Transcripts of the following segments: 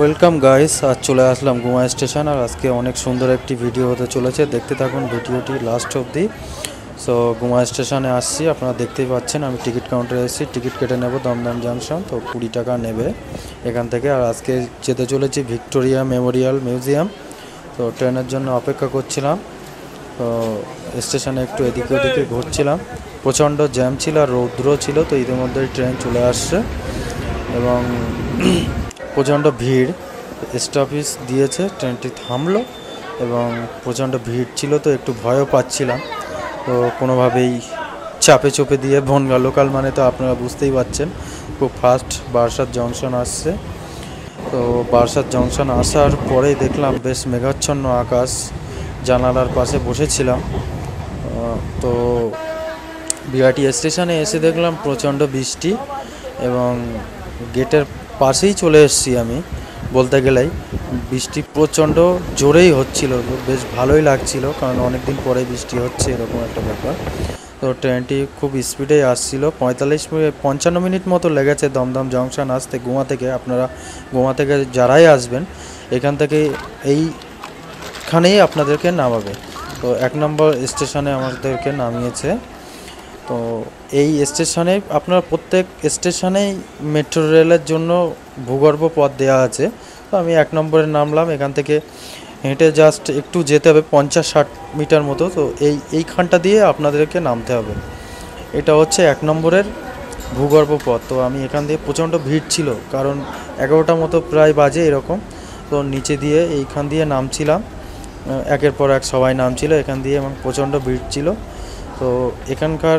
Welcome guys, আজ চলে আসলাম গুমা station. আর আজকে অনেক সুন্দর একটি ভিডিও হতে চলেছে, দেখতে থাকুন ভিডিওটি লাস্ট অবধি। সো গুমা স্টেশনে আসছি, আপনারা দেখতেই পাচ্ছেন। আমি টিকিট কাউন্টারে এসেছি, টিকিট কেটে নেব দমদম জাংশন। তো 20 টাকা নেবে এখান থেকে। আর আজকে যেতে চলেছি ভিক্টোরিয়া মেমোরিয়াল মিউজিয়াম। তো ট্রেনের জন্য অপেক্ষা করছিলাম। তো স্টেশনে একটু এদিকে ওদিকে ঘুরছিলাম, প্রচণ্ড জ্যাম ছিল আর রৌদ্র ছিল। তো ইতিমধ্যেই ট্রেন চলে আসছে এবং প্রচণ্ড ভিড়। স্টপেজ দিয়েছে, ট্রেনটি থামলো এবং প্রচণ্ড ভিড় ছিল। তো একটু ভয়ও পাচ্ছিলাম। তো কোনোভাবেই চাপে চোপে দিয়ে বনগাঁ লোকাল মানে তো আপনারা বুঝতেই পারছেন, খুব ফাস্ট বারাসাত জংশন আসছে। তো বারাসাত জংশন আসার পরেই দেখলাম বেশ মেঘাচ্ছন্ন আকাশ। জানালার পাশে বসেছিলাম। তো বিআরটি স্টেশনে এসে দেখলাম প্রচণ্ড বৃষ্টি এবং গেটের পাশেই চলে এসেছি আমি বলতে গেলেই। বৃষ্টি প্রচণ্ড জোরেই হচ্ছিল, বেশ ভালোই লাগছিল, কারণ অনেক দিন পরে বৃষ্টি হচ্ছে এরকম একটা ব্যাপার। তো ট্রেনটি খুব স্পিডেই আসছিল, 55 মিনিট মতো লেগেছে দমদম জংশন আসতে গুমা থেকে। আপনারা গুমা থেকে যারাই আসবেন এখান থেকে এইখানেই আপনাদেরকে নামাবে। তো 1 নম্বর স্টেশনে আমাদেরকে নামিয়েছে। তো এই স্টেশনে আপনার প্রত্যেক স্টেশনেই মেট্রো রেলের জন্য ভূগর্ভ পথ দেওয়া আছে। তো আমি 1 নম্বরে নামলাম। এখান থেকে হেঁটে জাস্ট একটু যেতে হবে 50-60 মিটার মতো। তো এইখানটা দিয়ে আপনাদেরকে নামতে হবে। এটা হচ্ছে 1 নম্বরের ভূগর্ভ পথ। তো আমি এখান দিয়ে প্রচণ্ড ভিড় ছিল, কারণ 11টা মতো প্রায় বাজে এরকম। তো নিচে দিয়ে এইখান দিয়ে নামছিলাম, একের পর এক সবাই নামছিল এখান দিয়ে এবং প্রচণ্ড ভিড় ছিল। তো এখানকার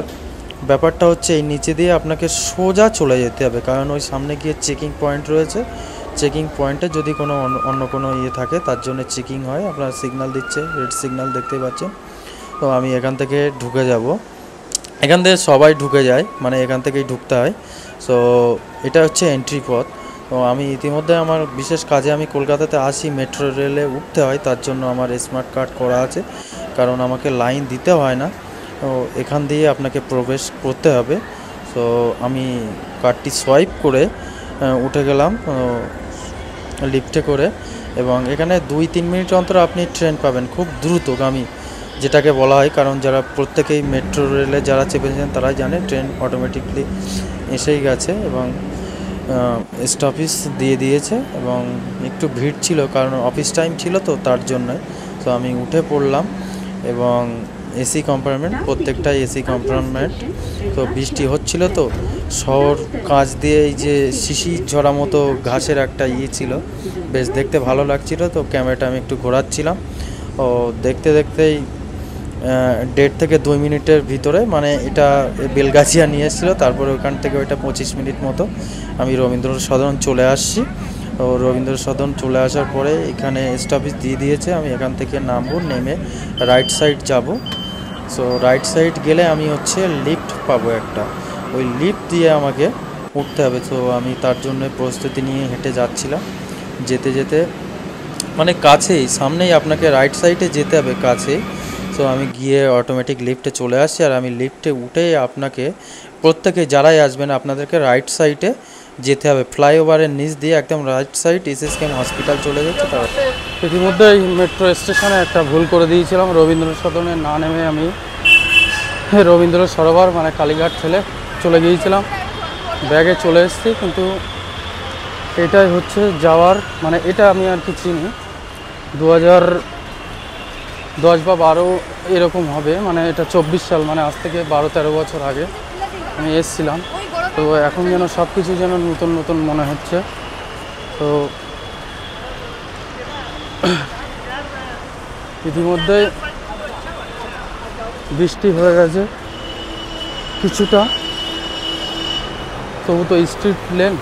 ব্যাপারটা হচ্ছে এই নিচে দিয়ে আপনাকে সোজা চলে যেতে হবে, কারণ ওই সামনে গিয়ে চেকিং পয়েন্ট রয়েছে। চেকিং পয়েন্টে যদি কোনো অন্য কোনো থাকে তার জন্য চেকিং হয়। আপনার সিগন্যাল দিচ্ছে, রেড সিগন্যাল দেখতেই পাচ্ছেন। তো আমি এখান থেকে ঢুকে যাব। এখান থেকে সবাই ঢুকে যায়, মানে এখান থেকেই ঢুকতে হয়। সো এটা হচ্ছে এন্ট্রি পথ। তো আমি ইতিমধ্যে আমার বিশেষ কাজে আমি কলকাতাতে আসি, মেট্রো রেলে উঠতে হয়, তার জন্য আমার স্মার্ট কার্ড করা আছে, কারণ আমাকে লাইন দিতে হয় না। তো এখান দিয়ে আপনাকে প্রবেশ করতে হবে। তো আমি কার্ডটি সোয়াইপ করে উঠে গেলাম লিফটে করে। এবং এখানে 2-3 মিনিট অন্তর আপনি ট্রেন পাবেন, খুব দ্রুতগামী যেটাকে বলা হয়, কারণ যারা প্রত্যেকেই মেট্রো রেলে যারা চেপেছেন তারাই জানে ট্রেন অটোমেটিকলি এসেই গেছে এবং স্টপেজ দিয়ে দিয়েছে। এবং একটু ভিড় ছিল, কারণ অফিস টাইম ছিল তো তার জন্য। তো আমি উঠে পড়লাম এবং এসি কম্পার্টমেন্ট, প্রত্যেকটাই এসি কম্পার্টমেন্ট। তো বৃষ্টি হচ্ছিল, তো শহর কাঁচ দিয়ে এই যে শিশির ঝরা মতো ঘাসের একটা ছিল, বেশ দেখতে ভালো লাগছিল। তো ক্যামেরাটা আমি একটু ঘোরাচ্ছিলাম। ও দেখতে দেখতেই 1.5 থেকে 2 মিনিটের ভিতরে, মানে এটা বেলগাছিয়া নিয়ে এসেছিলো, তারপরে ওখান থেকে ওইটা 25 মিনিট মতো আমি রবীন্দ্র সদন চলে আসছি। তো রবীন্দ্র সদন চলে আসার পরে এখানে স্টপেজ দিয়ে দিয়েছে। আমি এখান থেকে নামবো, নেমে রাইট সাইড যাব। সো রাইট সাইড গেলে আমি হচ্ছে লিফট পাবো একটা, ওই লিফট দিয়ে আমাকে উঠতে হবে। তো আমি তার জন্য প্রস্তুতি নিয়ে হেঁটে যাচ্ছিলাম। যেতে যেতে মানে কাছেই, সামনেই, আপনাকে রাইট সাইডে যেতে হবে কাছে। তো আমি গিয়ে অটোমেটিক লিফটে চলে আসছি। আর আমি লিফটে উঠে আপনাকে প্রত্যেকে যারাই আসবেন আপনাদেরকে রাইট সাইডে যেতে হবে, ফ্লাইওভারের নিচ দিয়ে একদম রাইট সাইড এসএসকেএম হসপিটাল চলে যাচ্ছে। তার ইতিমধ্যে এই মেট্রো স্টেশনে একটা ভুল করে দিয়েছিলাম, রবীন্দ্র সদনে না নেমে আমি রবীন্দ্র সরোবর মানে কালীঘাট ঠেলে চলে গিয়েছিলাম। ব্যাগে চলে এসেছি, কিন্তু এটাই হচ্ছে যাওয়ার, মানে এটা আমি আর কি চিনি 2010 বা 12 এরকম হবে, মানে এটা 24 সাল, মানে আজ থেকে 12-13 বছর আগে আমি এসেছিলাম। তো এখন যেন সব কিছু যেন নতুন নতুন মনে হচ্ছে। তো ইতিমধ্যে বৃষ্টি হয়ে গেছে কিছুটা, তবু তো স্ট্রিট লেন,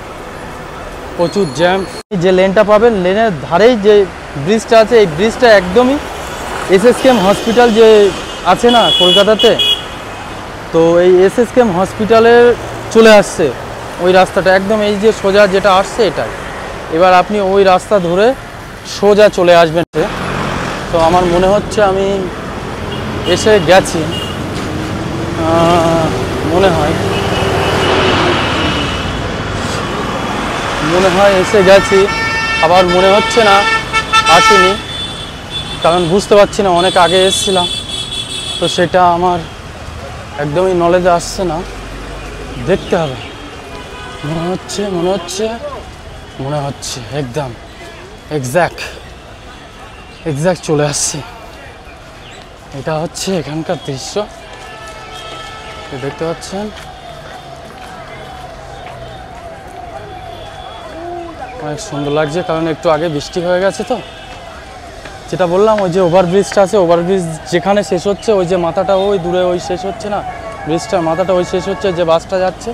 প্রচুর জ্যাম। যে লেনটা পাবেন, লেনের ধারেই যে ব্রিজটা আছে, এই ব্রিজটা একদমই এসএসকেএম হসপিটাল যে আছে না কলকাতাতে, তো এই এসএসকেএম হসপিটালে চলে আসছে ওই রাস্তাটা, একদম এই যে সোজা যেটা আসছে এটাই। এবার আপনি ওই রাস্তা ধরে সোজা চলে আসবেন। তো আমার মনে হচ্ছে আমি এসে গেছি, মনে হয় এসে গেছি। আবার মনে হচ্ছে না আসিনি, কারণ বুঝতে পারছি না, অনেক আগে এসেছিলাম তো সেটা আমার একদমই নলেজে আসছে না, দেখতে হবে। মনে হচ্ছে একদম এক্স্যাক্ট চলে আসছে। এটা হচ্ছে এখানকার দৃশ্য, দেখতে পাচ্ছেন। অনেক সুন্দর লাগছে, কারণ একটু আগে বৃষ্টি হয়ে গেছে তো। যেটা বললাম, ওই যে ওভারব্রিজটা আছে, ওভারব্রিজ যেখানে শেষ হচ্ছে, ওই যে মাথাটা ওই দূরে ওই শেষ হচ্ছে না, ব্রিজটার মাথাটা ওই শেষ হচ্ছে, যে বাসটা যাচ্ছে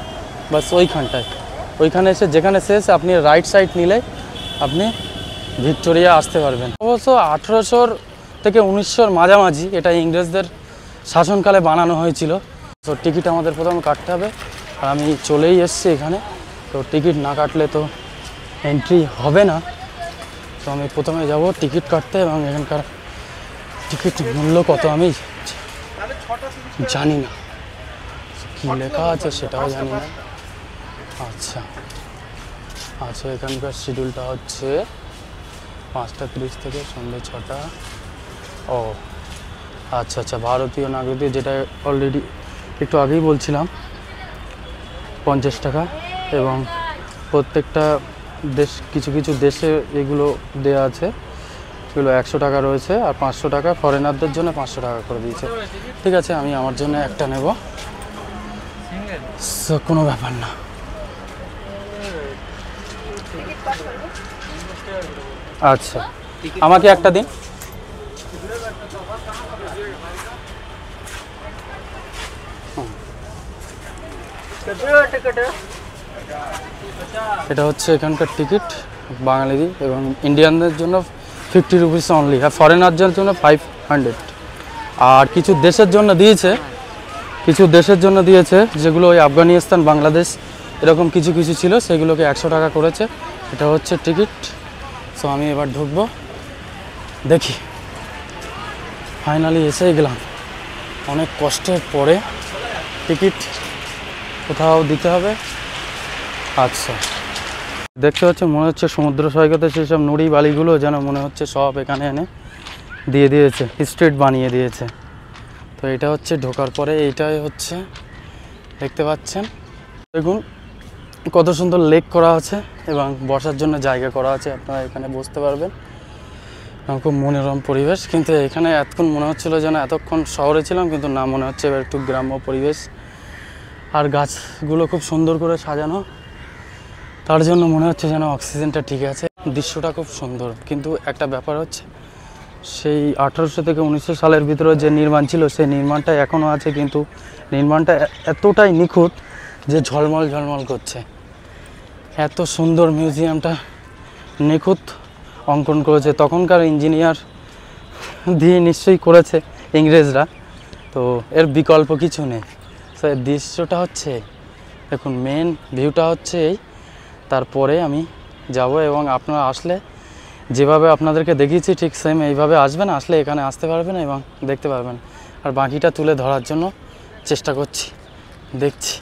বাস ওইখানে এসে যেখানে শেষ আপনি রাইট সাইড নিলে আপনি ভিক্টোরিয়া আসতে পারবেন। অবশ্য 1800 থেকে 1900-র মাঝামাঝি এটা ইংরেজদের শাসনকালে বানানো হয়েছিল। তো টিকিট আমাদের প্রথমে কাটতে হবে, আর আমি চলেই এসেছি এখানে, তো টিকিট না কাটলে তো এন্ট্রি হবে না। তো আমি প্রথমে যাব টিকিট কাটতে, এবং এখানকার টিকিট মূল্য কত আমি জানি না, কী লেখা আছে সেটাও জানি না। আচ্ছা, এখানকার শিডিউলটা হচ্ছে 5:30 থেকে সন্ধ্যে 6টা। ও আচ্ছা, ভারতীয় নাগরিক, যেটা অলরেডি একটু আগেই বলছিলাম, 50 টাকা, এবং প্রত্যেকটা দেশ কিছু দেশে এগুলো দেয়া আছে, এগুলো 100 টাকা রয়েছে, আর 500 টাকা ফরেনারদের জন্য 500 টাকা করে দিয়েছে। ঠিক আছে, আমি আমার জন্য একটা নেব, কোনো ব্যাপার না। আচ্ছা, আমাকে একটা দিন। এটা হচ্ছে এখানকার টিকিট বাঙালি এবং ইন্ডিয়ানদের জন্য 50 রুপিস অনলি, আর ফরেনারদের জন্য 500। আর কিছু দেশের জন্য দিয়েছে যেগুলো ওই আফগানিস্তান, বাংলাদেশ এরকম কিছু ছিল, সেগুলোকে 100 টাকা করেছে। এটা হচ্ছে টিকিট। সো আমি এবার ঢুকবো, দেখি। ফাইনালি এসেই গেলাম, অনেক কষ্টের পরে টিকিট কোথাও দিতে হবে। আচ্ছা, দেখতে হচ্ছে মনে হচ্ছে সমুদ্র সৈকতে সেসব নুড়ি বালিগুলো যেন মনে হচ্ছে সব এখানে এনে দিয়ে দিয়েছে, স্ট্রিট বানিয়ে দিয়েছে। তো এটা হচ্ছে ঢোকার পরে, এইটাই হচ্ছে দেখতে পাচ্ছেন, দেখুন কত সুন্দর লেক করা আছে এবং বসার জন্য জায়গা করা আছে, আপনারা এখানে বসতে পারবেন। খুব মনোরম পরিবেশ, কিন্তু এখানে এতক্ষণ মনে হচ্ছিলো যেন এতক্ষণ শহরে ছিলাম, কিন্তু না, মনে হচ্ছে এবার একটু গ্রাম্য পরিবেশ। আর গাছগুলো খুব সুন্দর করে সাজানো, তার জন্য মনে হচ্ছে যেন অক্সিজেনটা ঠিক আছে। দৃশ্যটা খুব সুন্দর, কিন্তু একটা ব্যাপার হচ্ছে, সেই 1800 থেকে 1900 সালের ভিতরে যে নির্মাণ ছিল, সেই নির্মাণটা এখনও আছে, কিন্তু নির্মাণটা এতটাই নিখুঁত যে ঝলমল করছে। এত সুন্দর মিউজিয়ামটা নিখুঁত অঙ্কন করেছে, তখনকার ইঞ্জিনিয়ার দিয়ে নিশ্চয়ই করেছে ইংরেজরা, তো এর বিকল্প কিছু নেই। তো এর দৃশ্যটা হচ্ছে, দেখুন মেন ভিউটা হচ্ছে এই। তারপরে আমি যাব, এবং আপনারা আসলে যেভাবে আপনাদেরকে দেখিয়েছি ঠিক সেম এইভাবে আসবেন, আসলে এখানে আসতে পারবেন এবং দেখতে পারবেন। আর বাকিটা তুলে ধরার জন্য চেষ্টা করছি, দেখছি।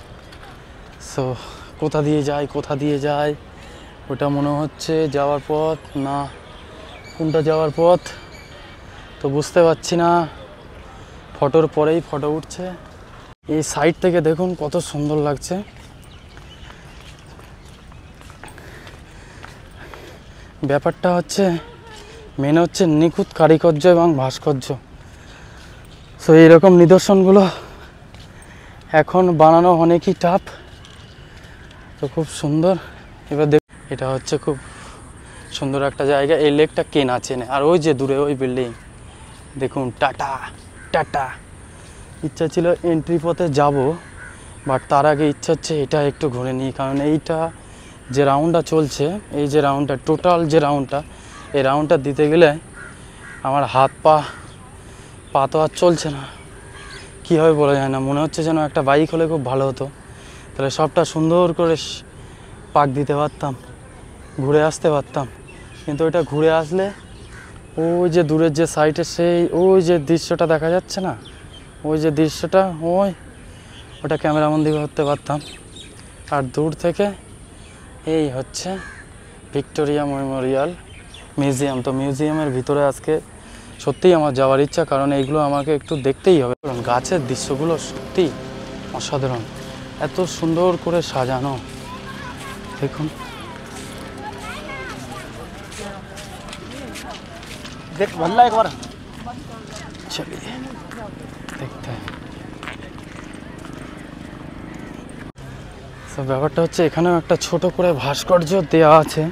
সো কোথা দিয়ে যায় ওটা মনে হচ্ছে যাওয়ার পথ, না কোনটা যাওয়ার পথ তো বুঝতে পারছি না। ফটোর পরেই ফটো উঠছে, এই সাইড থেকে দেখুন কত সুন্দর লাগছে। ব্যাপারটা হচ্ছে মেন হচ্ছে নিখুঁত কারিকর্য এবং ভাস্কর্য। সো এইরকম নিদর্শনগুলো এখন বানানো অনেকই টাফ, তো খুব সুন্দর। এবার দেখ, এটা হচ্ছে খুব সুন্দর একটা জায়গা। এই লেকটা কে না চেনে, আর ওই যে দূরে ওই বিল্ডিং দেখুন, টাটা। ইচ্ছা ছিল এন্ট্রি পথে যাব, বাট তার আগে ইচ্ছা হচ্ছে এটা একটু ঘুরে নিই, কারণ এইটা যে রাউন্ডটা চলছে, এই যে রাউন্ডটা টোটাল যে রাউন্ডটা, এই রাউন্ডটা দিতে গেলে আমার হাত পা তো আর চলছে না, কী হবে বলা যায় না। মনে হচ্ছে যেন একটা বাইক হলে খুব ভালো হতো, তাহলে সবটা সুন্দর করে পাক দিতে পারতাম, ঘুরে আসতে পারতাম। কিন্তু ওইটা ঘুরে আসলে ওই যে দূরের যে সাইডে সেই ওই যে দৃশ্যটা দেখা যাচ্ছে না, ওই যে দৃশ্যটা, ওটা ক্যামেরাবন্দি করতে পারতাম। আর দূর থেকে এই হচ্ছে ভিক্টোরিয়া মেমোরিয়াল। মিউজিয়াম। তো মিউজিয়ামের ভিতরে আজকে সত্যিই আমার যাওয়ার ইচ্ছা, কারণ এইগুলো আমাকে একটু দেখতেই হবে। গাছের দৃশ্যগুলো সত্যি অসাধারণ, এত সুন্দর করে সাজানো। দেখুন, देख भल्ला एक बार চলিয়ে দেখতে। তো ব্যাপারটা হচ্ছে এখানেও একটা ছোট করে ভাস্কর্য দেওয়া আছে।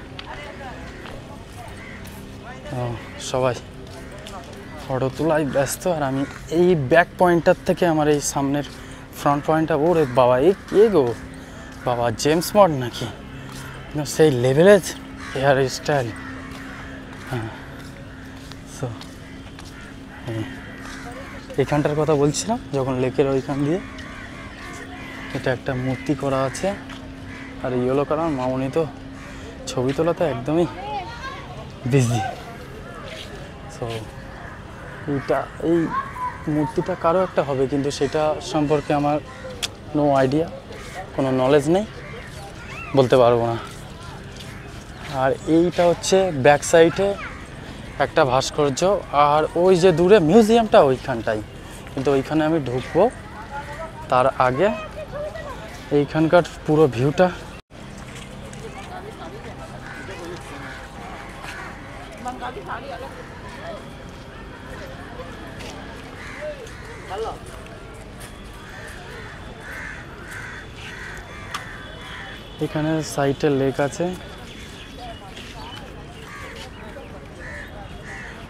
সবাই ফটো তোলায় ব্যস্ত, আর আমি এই ব্যাক পয়েন্টটার থেকে আমার এই সামনের ফ্রন্ট পয়েন্টটা, ওরে বাবা এই কে গো বাবা, জেমস বন্ড নাকি, সেই লেভেলের হেয়ার স্টাইল। হ্যাঁ, সো এইখানটার কথা বলছিলাম, যখন লেকের ওইখান দিয়ে এটা একটা মূর্তি করা আছে, আর ইয়েলো কালার। মামনি তো ছবি তোলাতে একদমই বিজি। সো এই মূর্তিটা কারো একটা হবে, কিন্তু সেটা সম্পর্কে আমার নো আইডিয়া, কোনো নলেজ নেই, বলতে পারবো না। আর এইটা হচ্ছে ব্যাক সাইডে একটা ভাস্কর্য, আর ওই যে দূরে মিউজিয়ামটা ওইখানটাই, কিন্তু ওইখানে আমি ঢুকবো তার আগে এইখানকার পুরো ভিউটা। এখানে সাইডে লেক আছে।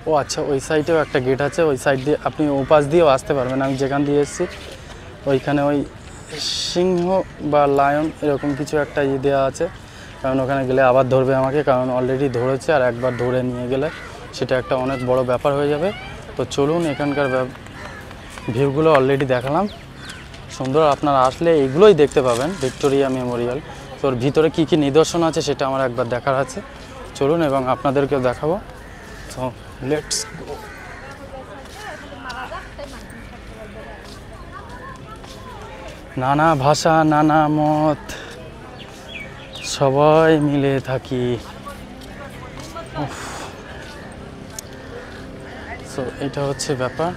ও আচ্ছা, ওই সাইডেও একটা গেট আছে, ওই সাইড দিয়ে আপনি ওপাশ দিয়েও আসতে পারবেন। আমি যেখান দিয়ে এসেছি ওইখানে ওই সিংহ বা লায়ন এরকম কিছু একটা দেওয়া আছে, কারণ ওখানে গেলে আবার ধরবে আমাকে, কারণ অলরেডি ধরেছে, আর একবার ধরে নিয়ে গেলে সেটা একটা অনেক বড় ব্যাপার হয়ে যাবে। তো চলুন, এখানকার ভিউগুলো অলরেডি দেখালাম, সুন্দর। আপনারা আসলে এইগুলোই দেখতে পাবেন, ভিক্টোরিয়া মেমোরিয়াল। তো ওর ভিতরে কী কী নিদর্শন আছে সেটা আমার একবার দেখার আছে, চলুন, এবং আপনাদেরকেও দেখাবো। তো লেটস গো। নানা ভাষা, নানা মত, সবাই মিলে থাকি। সো এটা হচ্ছে ব্যাপার।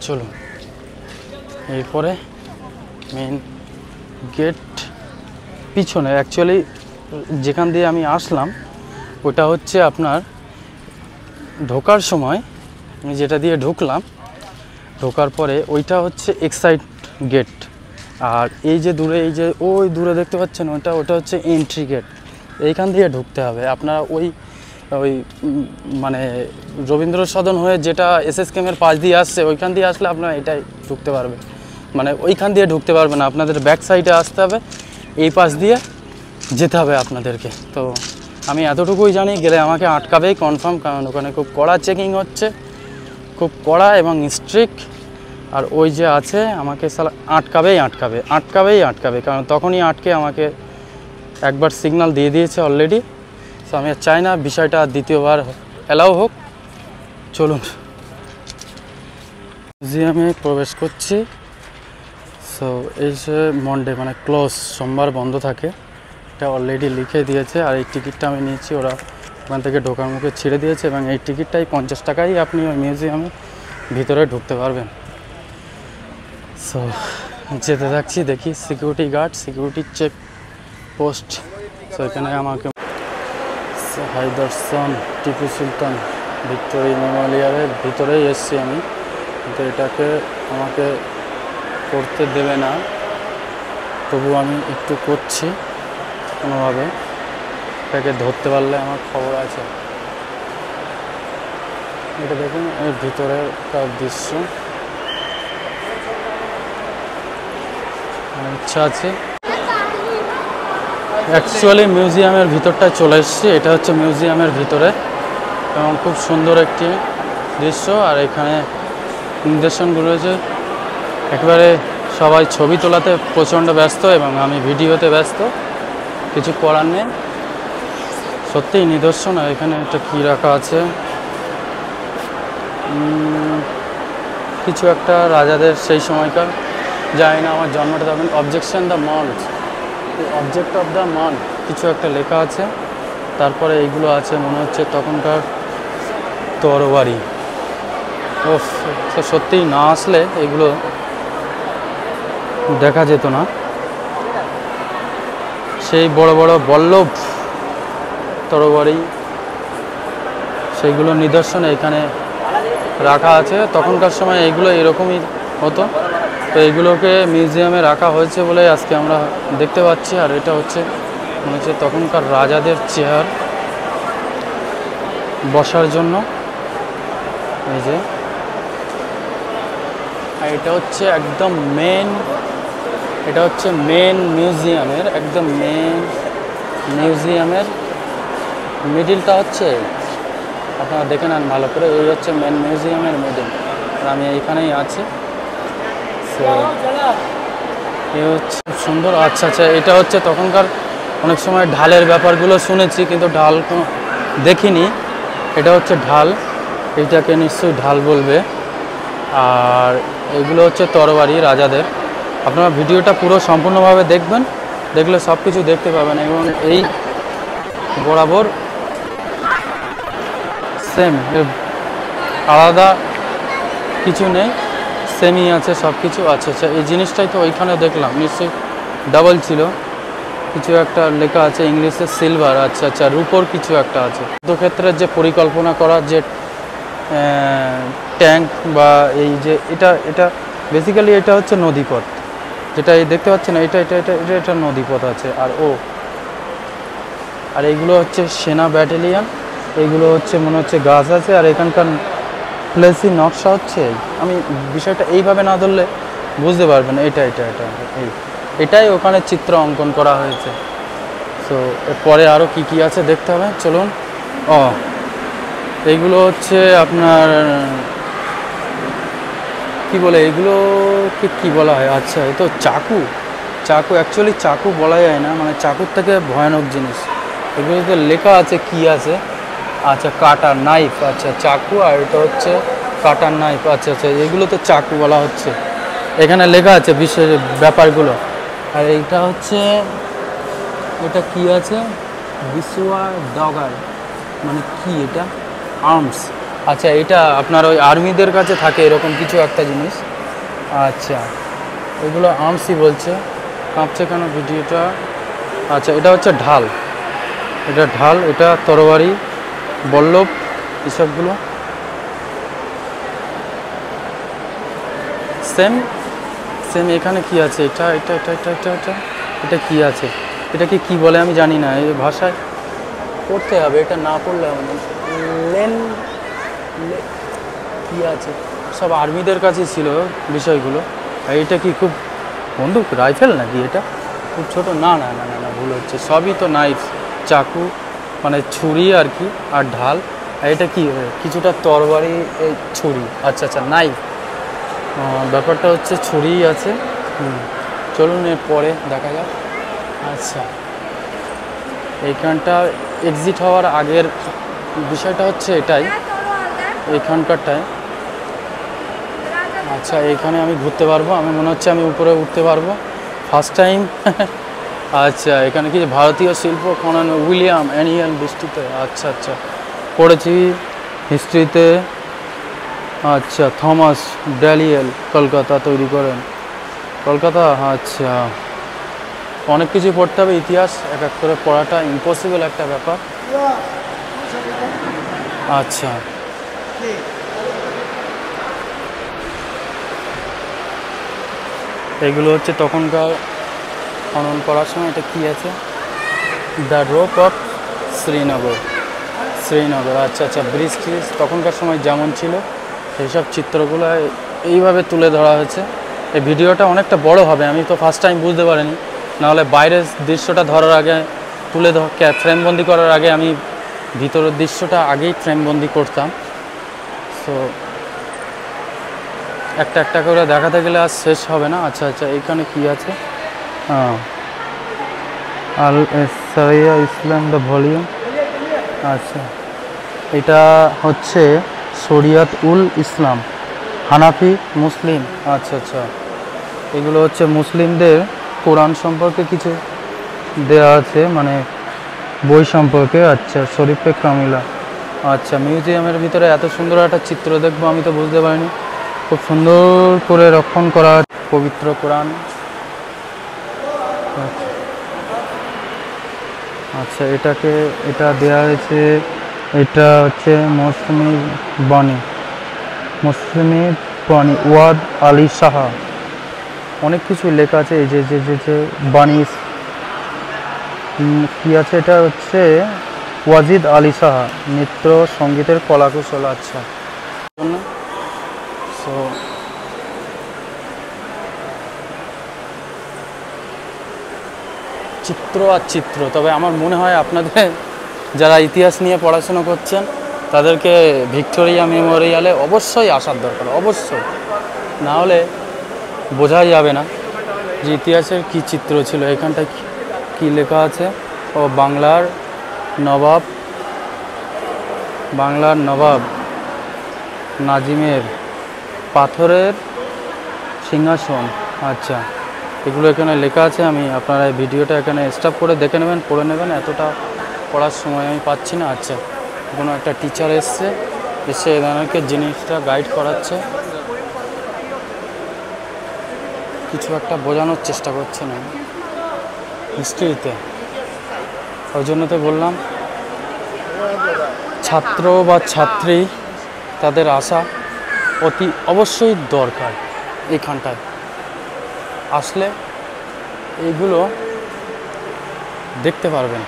চলুন, এরপরে মেন গেট পিছনে, অ্যাকচুয়ালি যেখান দিয়ে আমি আসলাম ওটা হচ্ছে আপনার ঢোকার সময় আমি যেটা দিয়ে ঢুকলাম, ঢোকার পরে ওইটা হচ্ছে এক্সাইড গেট। আর এই যে দূরে, এই যে ওই দূরে দেখতে পাচ্ছেন ওটা হচ্ছে এন্ট্রি গেট। এইখান দিয়ে ঢুকতে হবে আপনারা। ওই মানে রবীন্দ্র সদন হয়ে যেটা এসএস ক্যাম্পের পাশ দিয়ে আসছে, ওইখান দিয়ে আসলে আপনারা এটাই ঢুকতে পারবেন, মানে ওইখান দিয়ে ঢুকতে পারবেন না, আপনাদের ব্যাক সাইডে আসতে হবে, এই পাশ দিয়ে যেতে হবে আপনাদেরকে। তো আমি এতটুকুই জানি, গেলে আমাকে আটকাবেই কনফার্ম, কারণ ওখানে খুব কড়া চেকিং হচ্ছে, খুব কড়া এবং স্ট্রিক্ট। আর ওই যে আছে, আমাকে সালা আটকাবেই, কারণ তখনই আটকে আমাকে একবার সিগন্যাল দিয়ে দিয়েছে অলরেডি। সো আমি আর চাই না বিষয়টা দ্বিতীয়বার অ্যালাউ হোক। চলুন, মিউজিয়ামে প্রবেশ করছি। সো এই যে মন্ডে মানে ক্লোজ, সোমবার বন্ধ থাকে, এটা অলরেডি লিখে দিয়েছে। আর এই টিকিটটা আমি নিয়েছি, ওরা ওখান থেকে ঢোকার মুখে ছেড়ে দিয়েছে, এবং এই টিকিটটাই 50 টাকায় আপনি ওই মিউজিয়ামে ভিতরে ঢুকতে পারবেন। সো যেতে থাকছি, দেখি security guard, security check post. So এখানে আমাকে হাইদর্শন টিপু সুলতান ভিক্টোরিয়া মেমোরিয়ালের ভিতরেই এসেছি আমি, কিন্তু এটাকে আমাকে করতে দেবে না, তবু আমি একটু করছি কোনোভাবে। এটাকে ধরতে পারলে আমার খবর আছে। এটা দেখুন এর ভিতরের দৃশ্য, ইচ্ছা আছে। অ্যাকচুয়ালি মিউজিয়ামের ভিতরটায় চলে এসেছি, এটা হচ্ছে মিউজিয়ামের ভিতরে, এবং খুব সুন্দর একটি দৃশ্য। আর এখানে নিদর্শনগুলো রয়েছে, একেবারে সবাই ছবি তোলাতে প্রচণ্ড ব্যস্ত, এবং আমি ভিডিওতে ব্যস্ত, কিছু করার নেই। সত্যিই নিদর্শন। আর এখানে একটা কী রাখা আছে, কিছু একটা রাজাদের সেই সময়কার, জানি না, আমার জন্মটা তখন। Objection the month, object of the month কিছু একটা লেখা আছে। তারপরে এইগুলো আছে মনে হচ্ছে তখনকার তরবারি। ওফ, সত্যিই না আসলে এগুলো দেখা যেত না। সেই বড় বড় বল্লভ তরবারি সেইগুলো নিদর্শন এখানে রাখা আছে। তখনকার সময় এইগুলো এরকমই হতো, তো এইগুলোকে মিউজিয়ামে রাখা হয়েছে বলে আজকে আমরা দেখতে পাচ্ছি। আর এটা হচ্ছে মনে হচ্ছে তখনকার রাজাদের চেয়ার বসার জন্য, এই যে। আর এটা হচ্ছে একদম এটা হচ্ছে মেন মিউজিয়ামের, একদম মেন মিউজিয়ামের মিডিলটা হচ্ছে, আপনারা দেখে নেন ভালো করে, এই হচ্ছে মেন মিউজিয়ামের মিডিল। আর আমি এইখানেই আছি। তো এই হচ্ছে সুন্দর। আচ্ছা আচ্ছা, এটা হচ্ছে তখনকার অনেক সময় ঢালের ব্যাপারগুলো শুনেছি, কিন্তু ঢাল দেখিনি। এটা হচ্ছে ঢাল, এইটাকে নিশ্চয়ই ঢাল বলবে। আর এগুলো হচ্ছে তরবারি রাজাদের। আপনারা ভিডিওটা পুরো সম্পূর্ণভাবে দেখবেন, দেখলে সব কিছু দেখতে পাবেন। এবং এই বরাবর সেম, আলাদা কিছু নেই, সেমই আছে সব কিছু। আচ্ছা আচ্ছা, এই জিনিসটাই তো ওইখানে দেখলাম, নিশ্চয়ই ডাবল ছিল। কিছু একটা লেখা আছে ইংলিশে সিলভার। আচ্ছা আচ্ছা, রূপোর কিছু একটা আছে। যুদ্ধক্ষেত্রের যে পরিকল্পনা করার যে ট্যাঙ্ক বা এই যে এটা বেসিক্যালি এটা হচ্ছে নদীপথ, যেটা এই দেখতে পাচ্ছেন, এটা নদীপথ আছে। আর এইগুলো হচ্ছে সেনা ব্যাটালিয়ন, এইগুলো হচ্ছে মনে হচ্ছে গাছ আছে। আর এখানকার প্লেসি নকশা হচ্ছে, আমি বিষয়টা এইভাবে না ধরলে বুঝতে পারবেন। এটাই ওখানে চিত্র অঙ্কন করা হয়েছে। তো এরপরে আরও কি আছে দেখতে হবে, চলুন। এইগুলো হচ্ছে আপনার কি বলে, এগুলোকে কি বলা হয়? আচ্ছা, এ তো চাকু। অ্যাকচুয়ালি চাকু বলা যায় না, মানে চাকুর থেকে ভয়ানক জিনিস। এগুলোতে লেখা আছে কি আছে। আচ্ছা, কাটার নাইফ। আচ্ছা, চাকু। আর এটা হচ্ছে কাটার নাইফ। আচ্ছা আচ্ছা, এগুলো তো চাকু বলা হচ্ছে, এখানে লেখা আছে বিশেষ ব্যাপারগুলো। আর এইটা হচ্ছে, এটা কি আছে, বিসুয়া ডগার, মানে কি এটা? আর্মস। আচ্ছা, এটা আপনার ওই আর্মিদের কাছে থাকে এরকম কিছু একটা জিনিস। আচ্ছা, এগুলো আর্মসই বলছে। কাঁপছে কেন ভিডিওটা? আচ্ছা, এটা হচ্ছে ঢাল, এটা তরবারি, বল্লভ, এসবগুলো সেম। এখানে কি আছে? এটা কি আছে? এটাকে কি বলে আমি জানি না, এই ভাষায় পড়তে হবে, এটা না পড়লে আমাদের কি আছে, সব আর্মিদের কাছে ছিল বিষয়গুলো। আর এটা কি খুব বন্দুক, রাইফেল নাকি? এটা খুব ছোট? না, ভুল হচ্ছে, সবই তো নাইফ, চাকু মানে ছুরি আর কি, আর ঢাল। আর এটা কি কিছুটা তরবারি, এই ছুরি। আচ্ছা আচ্ছা, নাইফ, ব্যাপারটা হচ্ছে ছুরি আছে। চলুন এর পরে দেখা যাক। আচ্ছা, এইখানটা এক্সিট হওয়ার আগের বিষয়টা হচ্ছে এটাই, এইখানকারটায়। আচ্ছা, এইখানে আমি ঘুরতে পারবো, আমি মনে হচ্ছে আমি উপরে উঠতে পারবো ফার্স্ট টাইম। আচ্ছা, এখানে কি ভারতীয় শিল্প খনন উইলিয়াম অ্যানিয়াল বৃষ্টিতে। আচ্ছা আচ্ছা, পড়েছি হিস্ট্রিতে। আচ্ছা, থমাস ড্যালিয়েল কলকাতা তৈরি করেন, কলকাতা। আচ্ছা, অনেক কিছু পড়তে হবে, ইতিহাস এক এক করে পড়াটা ইম্পসিবল একটা ব্যাপার। আচ্ছা, এগুলো হচ্ছে তখনকার খনন করার সময়। এটা কি আছে? The rope of Srinagar. আচ্ছা আচ্ছা, ব্রিজ তখনকার সময় যেমন ছিল সেইসব চিত্রগুলো এইভাবে তুলে ধরা হয়েছে। এই ভিডিওটা অনেকটা বড় হবে, আমি তো ফার্স্ট টাইম বুঝতে পারিনি, নাহলে বাইরের দৃশ্যটা ধরার আগে ফ্রেমবন্দি করার আগে আমি ভিতরের দৃশ্যটা আগেই ফ্রেমবন্দি করতাম। সো একটা করে দেখাতে গেলে আর শেষ হবে না। আচ্ছা আচ্ছা, এখানে কি আছে? আল সারিয়া ইসলাম দ্য ভলিউম। আচ্ছা, এটা হচ্ছে শরিয়াত উল ইসলাম, হানাফি মুসলিম। আচ্ছা আচ্ছা, এগুলো হচ্ছে মুসলিমদের কোরআন সম্পর্কে কিছু দেওয়া আছে, মানে বই সম্পর্কে। আচ্ছা, শরীফে কামিলা। আচ্ছা, মিউজিয়ামের ভিতরে এত সুন্দর একটা চিত্র দেখবো আমি তো বুঝতে পারিনি। খুব সুন্দর করে রক্ষণ করা পবিত্র কোরআন। আচ্ছা, এটা দেওয়া হয়েছে, এটা হচ্ছে মৌসুমি বাণী ওয়াদ আলী সাহা। অনেক কিছু লেখা আছে। এই যে যে যে যে বাণী কি আছে, এটা হচ্ছে ওয়াজিদ আলী সাহা, নৃত্য সঙ্গীতের কলাকুশল। আচ্ছা, সো চিত্র আর চিত্র। তবে আমার মনে হয় আপনাদের যারা ইতিহাস নিয়ে পড়াশোনা করছেন তাদেরকে ভিক্টোরিয়া মেমোরিয়ালে অবশ্যই আসার দরকার, অবশ্যই। না হলে বোঝাই যাবে না যে ইতিহাসের কী চিত্র ছিল। এখানটায় কি লেখা আছে? ও বাংলার নবাব নাজিমের পাথরের সিংহাসন। আচ্ছা, এগুলো এখানে লেখা আছে। আমি আপনারা এই ভিডিওটা এখানে স্টপ করে দেখে নেবেন, পড়ে নেবেন। এতটা পড়ার সময় আমি পাচ্ছি না। আচ্ছা, কোনো একটা টিচার এসে এনাদেরকে জিনিসটা গাইড করাচ্ছে, কিছু একটা বোঝানোর চেষ্টা করছে না হিস্ট্রিতে। ওই জন্য তো বললাম ছাত্র বা ছাত্রী তাদের আসা অতি অবশ্যই দরকার। এইখানটায় আসলে এইগুলো দেখতে পারবেন।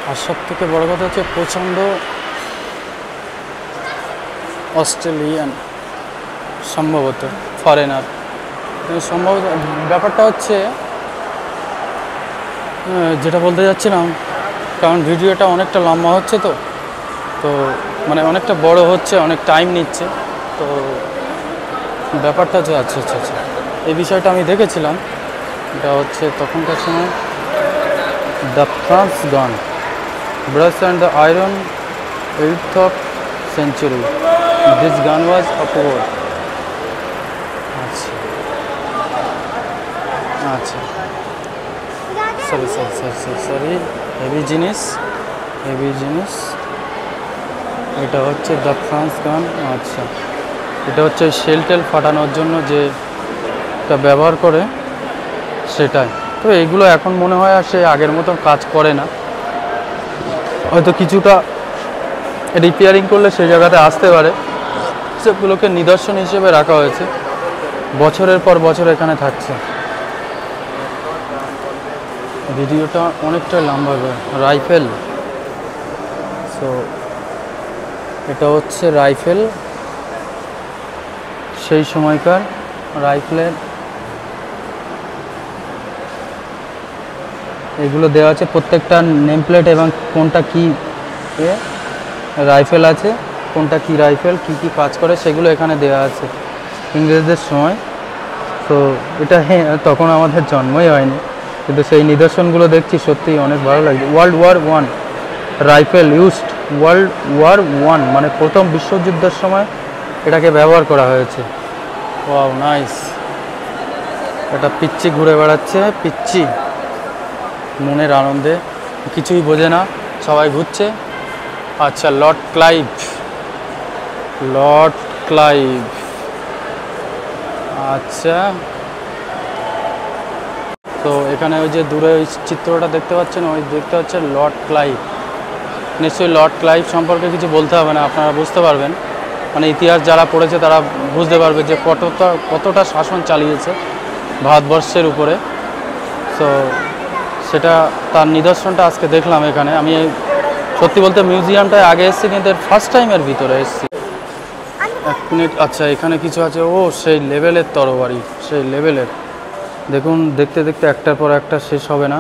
আর সব থেকে বড় কথা হচ্ছে প্রচণ্ড অস্ট্রেলিয়ান, সম্ভবত ফরেনার, সম্ভবত। ব্যাপারটা হচ্ছে যেটা বলতে যাচ্ছিলাম, কারণ ভিডিওটা অনেকটা লম্বা হচ্ছে, তো মানে অনেকটা বড় হচ্ছে, অনেক টাইম নিচ্ছে। তো ব্যাপারটা হচ্ছে আচ্ছা এই বিষয়টা আমি দেখেছিলাম। এটা হচ্ছে তখনকার সময় দ্য ফ্রান্স গান brush and the iron 8th of century. This gun was upward. আচ্ছা সরি হেভি জিনিস। এটা হচ্ছে দ্য ফ্রান্স গান। আচ্ছা, এটা হচ্ছে শেল টেল ফাটানোর জন্য যে এটা ব্যবহার করে সেটাই। তো এইগুলো এখন মনে হয় আর সে আগের মতো কাজ করে না, হয়তো কিছুটা রিপেয়ারিং করলে সেই জায়গাতে আসতে পারে। সেগুলোকে নিদর্শন হিসেবে রাখা হয়েছে, বছরের পর বছর এখানে থাকছে। ভিডিওটা অনেকটা লম্বা হবে। রাইফেল, সো এটা হচ্ছে রাইফেল, সেই সময়কার রাইফেলের এগুলো দেওয়া আছে প্রত্যেকটা নেম প্লেট, এবং কোনটা কি রাইফেল আছে, কোনটা কি রাইফেল, কি কি কাজ করে সেগুলো এখানে দেওয়া আছে ইংরেজদের সময়। তো এটা তখন আমাদের জন্মই হয়নি, কিন্তু সেই নিদর্শনগুলো দেখছি সত্যিই অনেক ভালো লাগছে। World War I rifle used, World War I মানে প্রথম বিশ্বযুদ্ধের সময় এটাকে ব্যবহার করা হয়েছে। Wow, nice. এটা পিচ্চি ঘুরে বেড়াচ্ছে, পিচ্চি মনের আনন্দে, কিছুই বোঝে না, সবাই ঘুরছে। আচ্ছা, লর্ড ক্লাইভ। আচ্ছা, তো এখানে ওই যে দূরে ওই চিত্রটা দেখতে পাচ্ছেন, ওই দেখতে পাচ্ছেন লর্ড ক্লাইভ। নিশ্চয়ই লর্ড ক্লাইভ সম্পর্কে কিছু বলতে হবে না, আপনারা বুঝতে পারবেন। মানে ইতিহাস যারা পড়েছে তারা বুঝতে পারবে যে কতটা শাসন চালিয়েছে ভারতবর্ষের উপরে। তো সেটা তার নিদর্শনটা আজকে দেখলাম এখানে। আমি সত্যি বলতে মিউজিয়ামটায় আগে এসেছি, কিন্তু ফার্স্ট টাইমের ভিতরে এসেছি। 1 মিনিট। আচ্ছা, এখানে কিছু আছে। ও সেই লেভেলের তরবারি, সেই লেভেলের। দেখুন, দেখতে দেখতে একটার পর একটা শেষ হবে না।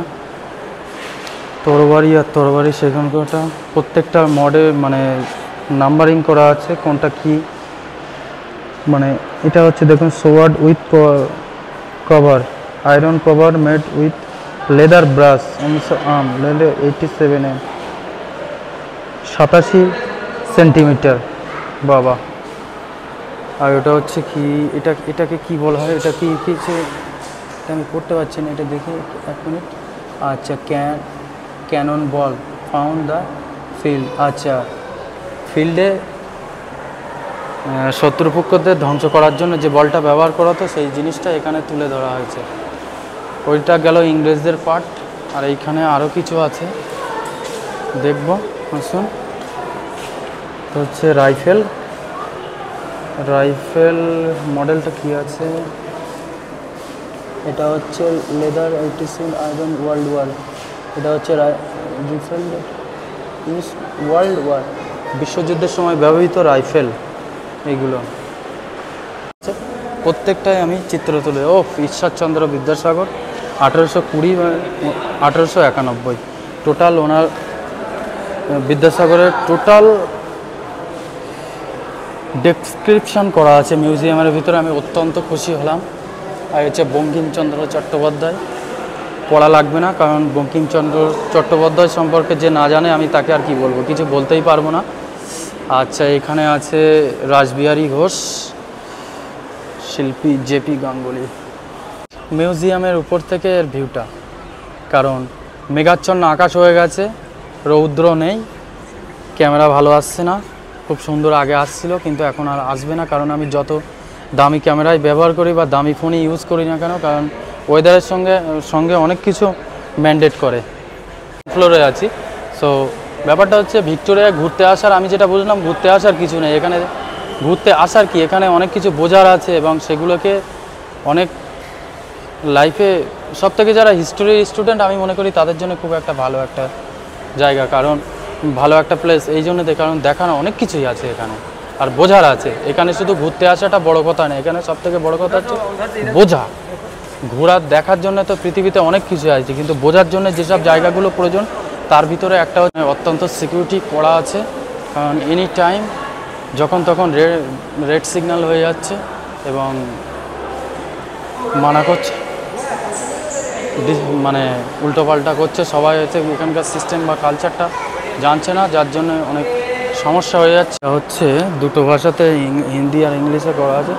তরবারি আর তরবারি, সেখানকারটা প্রত্যেকটা মডে মানে নাম্বারিং করা আছে, কোনটা কি। মানে এটা হচ্ছে দেখুন, sword with cover, iron cover made with leather brush, 1900 arm, leather 87 mm, 87 centimetre. বাবা। আর এটা হচ্ছে কি, এটাকে কি বলা হয়, এটা কি কিছু এটা আমি পড়তে পারছি না, এটা দেখি 1 মিনিট। আচ্ছা, cannon ball found the field. আচ্ছা, ফিল্ডে শত্রুপক্ষদের ধ্বংস করার জন্য যে বলটা ব্যবহার করা হতো সেই জিনিসটা এখানে তুলে ধরা হয়েছে। ওইটা গেল ইংরেজদের পার্ট, আর এইখানে আরও কিছু আছে দেখব, আসুন। তো হচ্ছে রাইফেল মডেলটা কি আছে, এটা হচ্ছে লেদার 86 আয়রন ওয়ার্ল্ড ওয়ার, এটা হচ্ছে রাইফেল ওয়ার্ল্ড ওয়ার, বিশ্বযুদ্ধের সময় ব্যবহৃত রাইফেল। এইগুলো প্রত্যেকটাই আমি চিত্র তুলে। ঈশ্বরচন্দ্র বিদ্যাসাগর 1820 বা 1891, টোটাল ওনার বিদ্যাসাগরের টোটাল ডেসক্রিপশান করা আছে মিউজিয়ামের ভিতরে। আমি অত্যন্ত খুশি হলাম। আর হচ্ছে বঙ্কিমচন্দ্র চট্টোপাধ্যায়, পড়া লাগবে না, কারণ বঙ্কিমচন্দ্র চট্টোপাধ্যায় সম্পর্কে যে না জানে আমি তাকে আর কি বলবো, কিছু বলতেই পারবো না। আচ্ছা, এখানে আছে রাসবিহারী ঘোষ, শিল্পী জেপি গাঙ্গুলি। মিউজিয়ামের উপর থেকে এর ভিউটা, কারণ মেঘাচ্ছন্ন আকাশ হয়ে গেছে, রৌদ্র নেই, ক্যামেরা ভালো আসছে না, খুব সুন্দর আগে আসছিল কিন্তু এখন আর আসবে না, কারণ আমি যত দামি ক্যামেরাই ব্যবহার করি বা দামি ফোনই ইউজ করি না কেন, কারণ ওয়েদারের সঙ্গে অনেক কিছু ম্যান্ডেট করে। ফ্লোরে আছি। সো ব্যাপারটা হচ্ছে ভিক্টোরিয়া ঘুরতে আসার, আমি যেটা বুঝলাম ঘুরতে আসার কিছু নেই এখানে। ঘুরতে আসার কি, এখানে অনেক কিছু বোঝার আছে এবং সেগুলোকে অনেক লাইফে সবথেকে যারা হিস্টোরি স্টুডেন্ট আমি মনে করি তাদের জন্য খুব একটা ভালো একটা জায়গা, কারণ ভালো একটা প্লেস এই জন্য, কারণ দেখানো অনেক কিছুই আছে এখানে আর বোঝার আছে। এখানে শুধু ঘুরতে আসাটা বড় কথা নেই, এখানে সবথেকে বড় কথা হচ্ছে বোঝা। ঘোরার দেখার জন্য তো পৃথিবীতে অনেক কিছু আছে, কিন্তু বোঝার জন্য যেসব জায়গাগুলো প্রয়োজন তার ভিতরে একটা অত্যন্ত সিকিউরিটি করা আছে, কারণ এনি টাইম যখন তখন রেড সিগন্যাল হয়ে যাচ্ছে এবং মানা করছে, মানে উল্টোপাল্টা করছে। সবাই হচ্ছে এখানকার সিস্টেম বা কালচারটা জানছে না, যার জন্য অনেক সমস্যা হয়ে যাচ্ছে। হচ্ছে দুটো ভাষাতে, হিন্দি আর ইংলিশে করা আছে।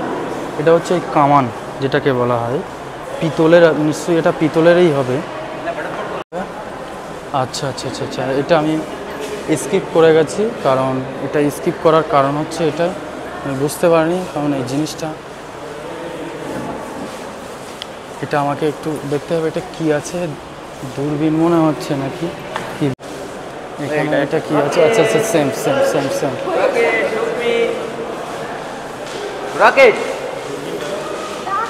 এটা হচ্ছে এই কামান যেটাকে বলা হয়, পিতলের, নিশ্চয়ই এটা পিতলেরই হবে। আচ্ছা আচ্ছা আচ্ছা আচ্ছা, এটা আমি স্কিপ করে গেছি, কারণ এটা স্কিপ করার কারণ হচ্ছে এটা আমি বুঝতে পারিনি, কারণ এই জিনিসটা এটা আমাকে একটু দেখতে হবে। এটা কি আছে, দূরবীন মনে হচ্ছে নাকি কি, এখানে এটা কি আছে? আচ্ছা আচ্ছা, same same same same rocket,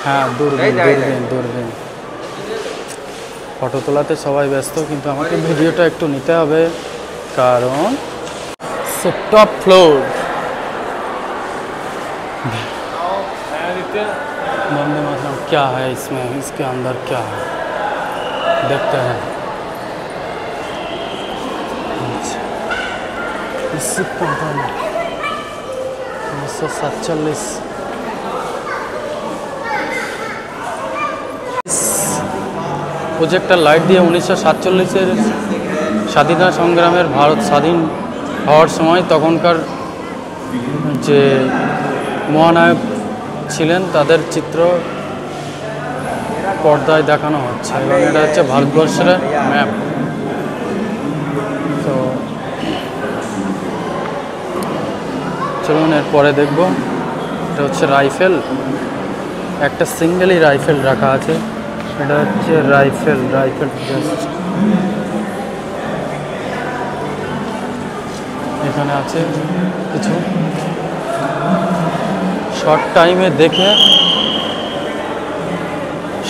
হ্যাঁ, দূরবীন। ফটো তোলাতে সবাই ব্যস্ত, কিন্তু আমাকে ভিডিওটা একটু নিতে হবে, কারণ টপ ফ্লোর। वंदे मातरम क्या है इसमें, इसके अंदर क्या है देखते हैं। इसी कंपनी 1947 প্রজেক্টর লাইট দিয়ে 1947-এর স্বাধীনতা সংগ্রামের ভারত স্বাধীন হওয়ার সময় তখনকার যে মহানায়ক ছিলেন তাদের চিত্র পর্দায় দেখানো হচ্ছে, এবং এটা হচ্ছে ভারতবর্ষের ম্যাপ। তো চলুন এরপরে দেখব। এটা হচ্ছে রাইফেল, একটা সিঙ্গেলই রাইফেল রাখা আছে। এটা হচ্ছে রাইফেল জাস্ট এখানে আছে কিছু শর্ট টাইমে দেখে,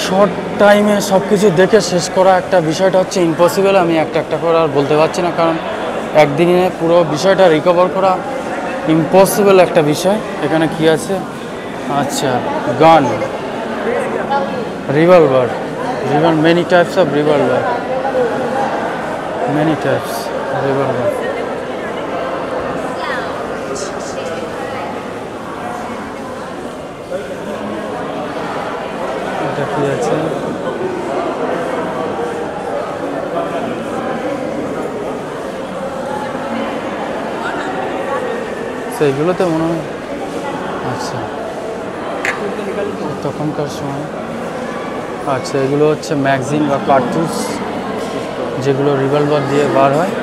শর্ট টাইমে সব কিছু দেখে শেষ করা একটা বিষয়টা হচ্ছে ইম্পসিবল। আমি একটা করে আর বলতে পারছি না, কারণ একদিনে পুরো বিষয়টা রিকভার করা ইম্পসিবল একটা বিষয়। এখানে কি আছে? আচ্ছা, গান, revolver, many types of revolver, many types revolver. এটা কি আছে? সেইগুলোতে মনে হয়, আচ্ছা তখনকার সময় আচ্ছা, এগুলো হচ্ছে ম্যাগজিন বা কার্তুজ, যেগুলো রিভলভার দিয়ে বার হয়।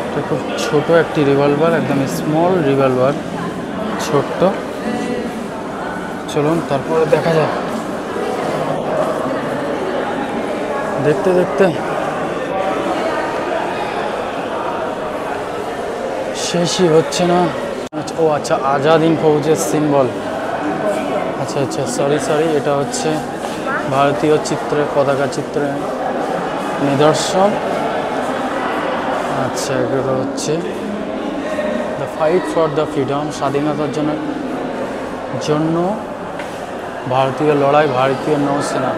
এটা খুব ছোট একটি রিভলভার, একদম স্মল রিভলভার, ছোট্ট। চলুন তারপরে দেখা যায়। দেখতে দেখতে শেষই হচ্ছে না। ও আচ্ছা, আজাদ হিন্দ ফৌজের সিম্বল। আচ্ছা আচ্ছা, সরি, এটা হচ্ছে ভারতীয় চিত্রের, পতাকা চিত্রের নিদর্শন। আচ্ছা, এগুলো হচ্ছে the fight for the freedom, স্বাধীনতার জন্য ভারতীয় লড়াই, ভারতীয় নৌসেনা।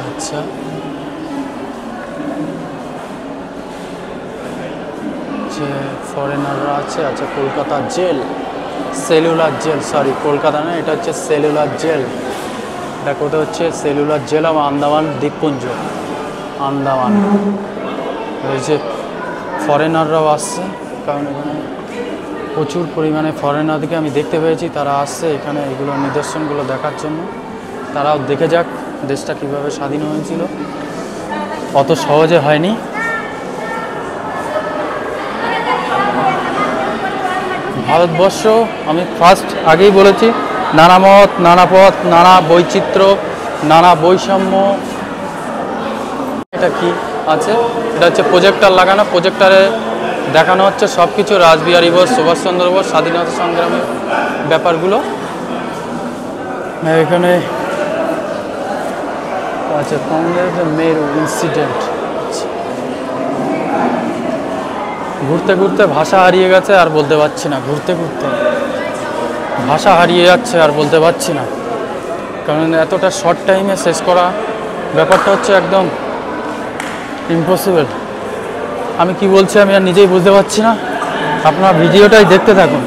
আচ্ছা, যে ফরেনাররা আছে। আচ্ছা, Kolkata jail, cellular jail, sorry Kolkata না, এটা হচ্ছে সেলুলার জেল। এটা কোথায় হচ্ছে? সেলুলার জেল এবং আন্দামান দ্বীপপুঞ্জ, আন্দামান। এই যে ফরেনাররাও আসছে, কারণ এখানে প্রচুর পরিমাণে ফরেনারদেরকে আমি দেখতে পেয়েছি, তারা আসছে এখানে এগুলো নিদর্শনগুলো দেখার জন্য। তারাও দেখে যাক দেশটা কীভাবে স্বাধীন হয়েছিল, অত সহজে হয়নি। ভারতবর্ষ, আমি ফার্স্ট আগেই বলেছি, নানা মত, নানা পথ, নানা বৈচিত্র্য, নানা বৈষম্য। এটা কি আছে? এটা হচ্ছে প্রজেক্টর লাগানো, প্রজেক্টরে দেখানো হচ্ছে সব কিছু, রাসবিহারী বোস, সুভাষচন্দ্র বোস, স্বাধীনতা সংগ্রামের ব্যাপারগুলো এখানে। আচ্ছা, কংগ্রেসের মেরু ইনসিডেন্ট। ঘুরতে ঘুরতে ভাষা হারিয়ে গেছে আর বলতে পারছি না, ঘুরতে ঘুরতে ভাষা হারিয়ে যাচ্ছে আর বলতে পারছি না, কারণ এতটা শর্ট টাইমে শেষ করা ব্যাপারটা হচ্ছে একদম ইম্পসিবল। আমি কি বলছি আমি আর নিজেই বুঝতে পারছি না। আপনার ভিডিওটাই দেখতে থাকুন,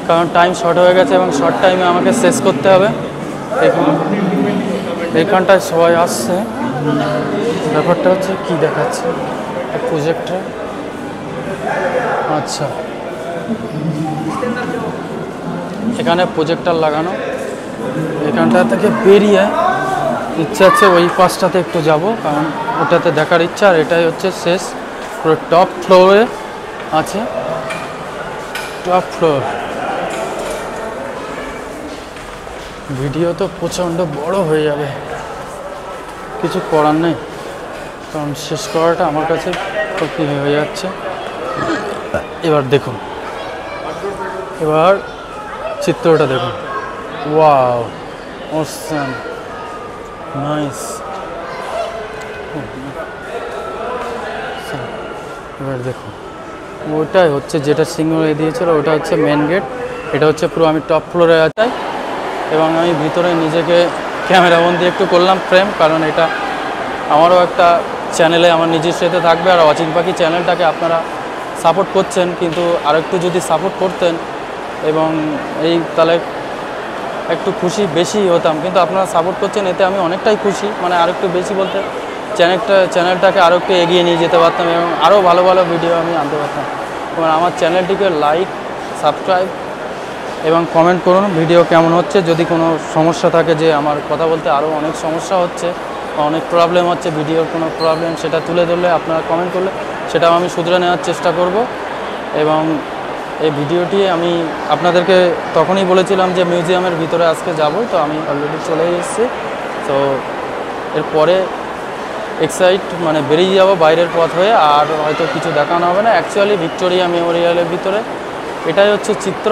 কারণ টাইম শর্ট হয়ে গেছে এবং শর্ট টাইমে আমাকে শেষ করতে হবে। এখানটায় সবাই আসছে। ব্যাপারটা হচ্ছে কি দেখাচ্ছে প্রজেক্টর। আচ্ছা, এখানে প্রজেক্টর লাগানো। এখানটা থেকে বেরিয়ে ইচ্ছা আছে ওই পাশটাতে একটু যাব, কারণ ওটাতে দেখার ইচ্ছা। আর এটাই হচ্ছে শেষ, পুরো টপ ফ্লোরে আছে, টপ ফ্লোর। ভিডিও তো প্রচণ্ড বড় হয়ে যাবে, কিছু করার নেই, কারণ শেষ করাটা আমার কাছে কঠিন হয়ে যাচ্ছে। এবার দেখুন, এবার চিত্রটা দেখুন। Wow, awesome, nice. এবার দেখুন, ওটাই হচ্ছে যেটা সিগন্যাল দিয়েছিল, ওটা হচ্ছে মেন গেট। এটা হচ্ছে পুরো আমি টপ ফ্লোরে আছি এবং আমি ভিতরে নিজেকে ক্যামেরাবন্দি একটু করলাম ফ্রেম, কারণ এটা আমারও একটা চ্যানেলে আমার নিজের সাথে থাকবে। আর অচিন পাখি চ্যানেলটাকে আপনারা সাপোর্ট করছেন, কিন্তু আর একটু যদি সাপোর্ট করতেন এবং এই তাহলে একটু খুশি বেশি হতাম, কিন্তু আপনারা সাপোর্ট করছেন, এতে আমি অনেকটাই খুশি। মানে আর একটু বেশি বলতে চ্যানেলটাকে আরও একটু এগিয়ে নিয়ে যেতে পারতাম এবং আরও ভালো ভালো ভিডিও আমি আনতে পারতাম। এবং আমার চ্যানেলটিকে লাইক, সাবস্ক্রাইব এবং কমেন্ট করুন ভিডিও কেমন হচ্ছে। যদি কোনো সমস্যা থাকে, যে আমার কথা বলতে আরও অনেক সমস্যা হচ্ছে, অনেক প্রবলেম হচ্ছে, ভিডিওর কোনো প্রবলেম, সেটা তুলে ধরলে আপনারা কমেন্ট করলে সেটাও আমি শুধরে নেওয়ার চেষ্টা করব। এবং এই ভিডিওটি আমি আপনাদেরকে তখনই বলেছিলাম যে মিউজিয়ামের ভিতরে আজকে যাব, তো আমি অলরেডি চলে এসেছি। তো এরপরে মানে বেরিয়ে যাব বাইরের পথ হয়ে, আর হয়তো কিছু দেখানো হবে না। অ্যাকচুয়ালি ভিক্টোরিয়া মেমোরিয়ালের ভিতরে এটাই হচ্ছে চিত্র,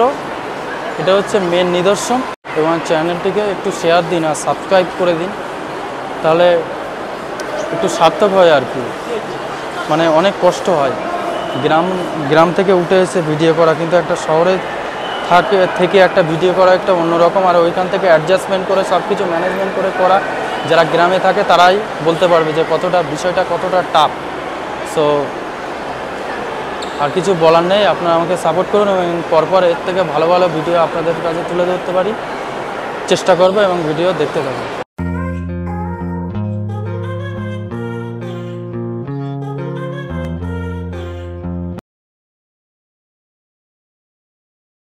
এটা হচ্ছে মেন নিদর্শন। এবং চ্যানেলটিকে একটু শেয়ার দিন আর সাবস্ক্রাইব করে দিন, তাহলে একটু সার্থক হয় আর কি। মানে অনেক কষ্ট হয় গ্রাম থেকে উঠে এসে ভিডিও করা, কিন্তু একটা শহরে থেকে একটা ভিডিও করা একটা অন্যরকম। আর ওইখান থেকে অ্যাডজাস্টমেন্ট করে সব কিছু ম্যানেজমেন্ট করে করা, যারা গ্রামে থাকে তারাই বলতে পারবে যে বিষয়টা কতটা টাফ। সো আর কিছু বলার নেই, আপনারা আমাকে সাপোর্ট করুন এবং পরপর এর থেকে ভালো ভালো ভিডিও আপনাদের কাছে তুলে ধরতে পারি চেষ্টা করবো এবং ভিডিও দেখতে থাকুন।